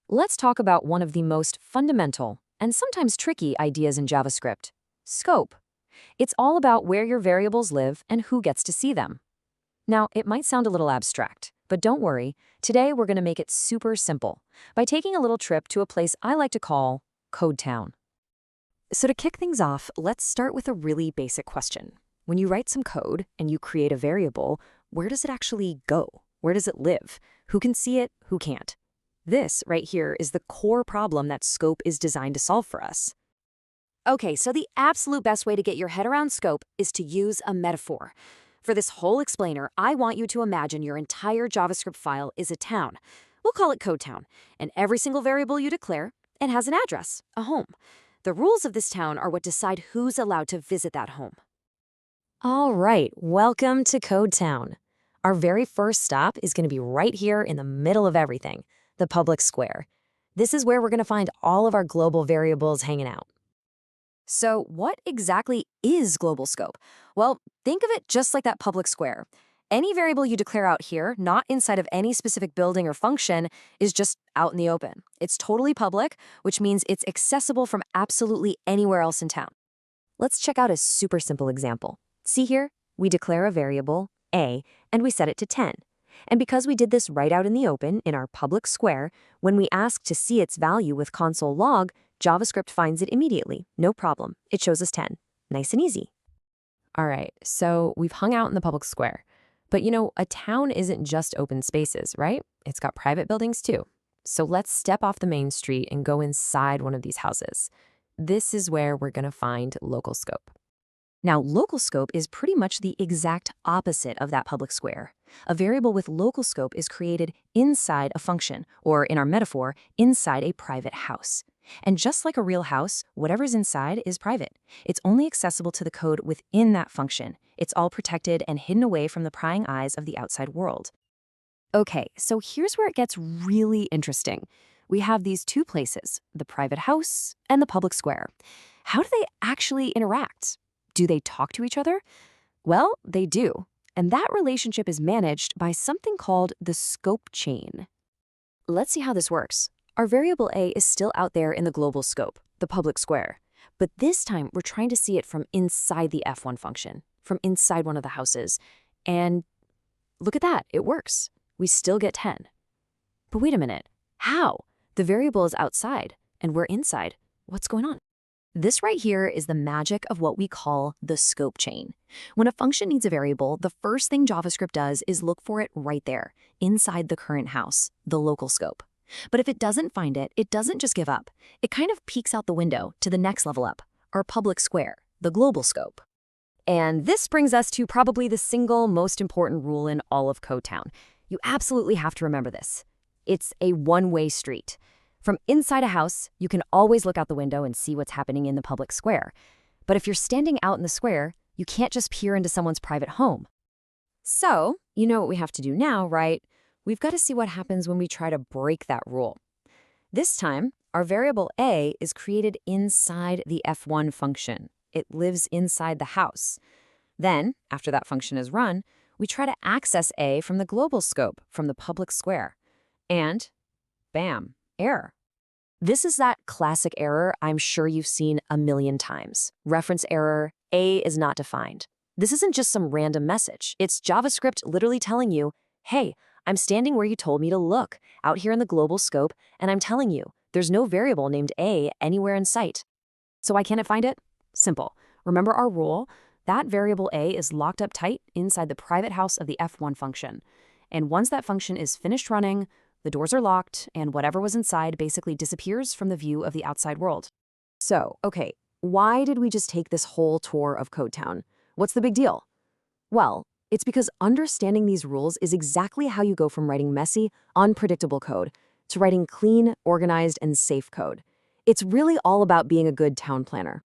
Let's talk about one of the most fundamental and sometimes tricky ideas in JavaScript, scope. It's all about where your variables live and who gets to see them. Now, it might sound a little abstract, but don't worry. Today, we're going to make it super simple by taking a little trip to a place I like to call Code Town. So to kick things off, let's start with a really basic question. When you write some code and you create a variable, where does it actually go? Where does it live? Who can see it? Who can't? This right here is the core problem that scope is designed to solve for us. Okay, so the absolute best way to get your head around scope is to use a metaphor. For this whole explainer, I want you to imagine your entire JavaScript file is a town. We'll call it Code Town, and every single variable you declare, it has an address, a home. The rules of this town are what decide who's allowed to visit that home. All right, welcome to Code Town. Our very first stop is going to be right here in the middle of everything, the public square. This is where we're going to find all of our global variables hanging out. So what exactly is global scope? Well, think of it just like that public square. Any variable you declare out here, not inside of any specific building or function, is just out in the open. It's totally public, which means it's accessible from absolutely anywhere else in town. Let's check out a super simple example. See here, we declare a variable, a, and we set it to 10. And because we did this right out in the open in our public square, when we ask to see its value with console log, JavaScript finds it immediately, no problem. It shows us 10. Nice and easy. All right, so we've hung out in the public square. But a town isn't just open spaces, right? It's got private buildings too. So let's step off the main street and go inside one of these houses. This is where we're going to find local scope. Now, local scope is pretty much the exact opposite of that public square. A variable with local scope is created inside a function, or in our metaphor, inside a private house. And just like a real house, whatever's inside is private. It's only accessible to the code within that function. It's all protected and hidden away from the prying eyes of the outside world. Okay, so here's where it gets really interesting. We have these two places, the private house and the public square. How do they actually interact? Do they talk to each other? Well, they do. And that relationship is managed by something called the scope chain. Let's see how this works. Our variable a is still out there in the global scope, the public square. But this time, we're trying to see it from inside the f1 function, from inside one of the houses. And look at that, it works. We still get 10. But wait a minute, how? The variable is outside, and we're inside. What's going on? This right here is the magic of what we call the scope chain. When a function needs a variable, the first thing JavaScript does is look for it right there, inside the current house, the local scope. But if it doesn't find it, it doesn't just give up. It kind of peeks out the window to the next level up, our public square, the global scope. And this brings us to probably the single most important rule in all of Code Town. You absolutely have to remember this. It's a one-way street. From inside a house, you can always look out the window and see what's happening in the public square. But if you're standing out in the square, you can't just peer into someone's private home. So, you know what we have to do now, right? We've got to see what happens when we try to break that rule. This time, our variable a is created inside the f1 function. It lives inside the house. Then, after that function is run, we try to access a from the global scope, from the public square. And bam, error. This is that classic error I'm sure you've seen a million times. Reference error, a is not defined. This isn't just some random message. It's JavaScript literally telling you, hey, I'm standing where you told me to look, out here in the global scope, and I'm telling you, there's no variable named a anywhere in sight. So why can't it find it? Simple. Remember our rule? That variable a is locked up tight inside the private house of the f1 function. And once that function is finished running, the doors are locked, and whatever was inside basically disappears from the view of the outside world. So, okay, why did we just take this whole tour of Code Town? What's the big deal? Well, it's because understanding these rules is exactly how you go from writing messy, unpredictable code to writing clean, organized, and safe code. It's really all about being a good town planner.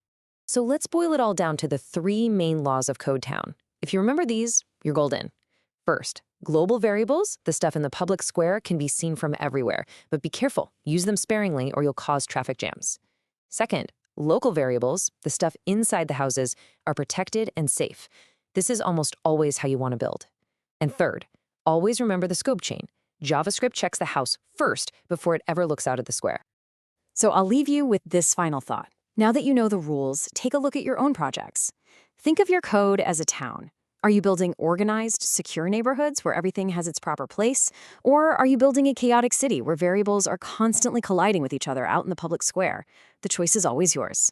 So let's boil it all down to the 3 main laws of Code Town. If you remember these, you're golden. First, global variables, the stuff in the public square, can be seen from everywhere, but be careful, use them sparingly or you'll cause traffic jams. Second, local variables, the stuff inside the houses, are protected and safe. This is almost always how you want to build. And third, always remember the scope chain. JavaScript checks the house first before it ever looks out at the square. So I'll leave you with this final thought. Now that you know the rules, take a look at your own projects. Think of your code as a town. Are you building organized, secure neighborhoods where everything has its proper place? Or are you building a chaotic city where variables are constantly colliding with each other out in the public square? The choice is always yours.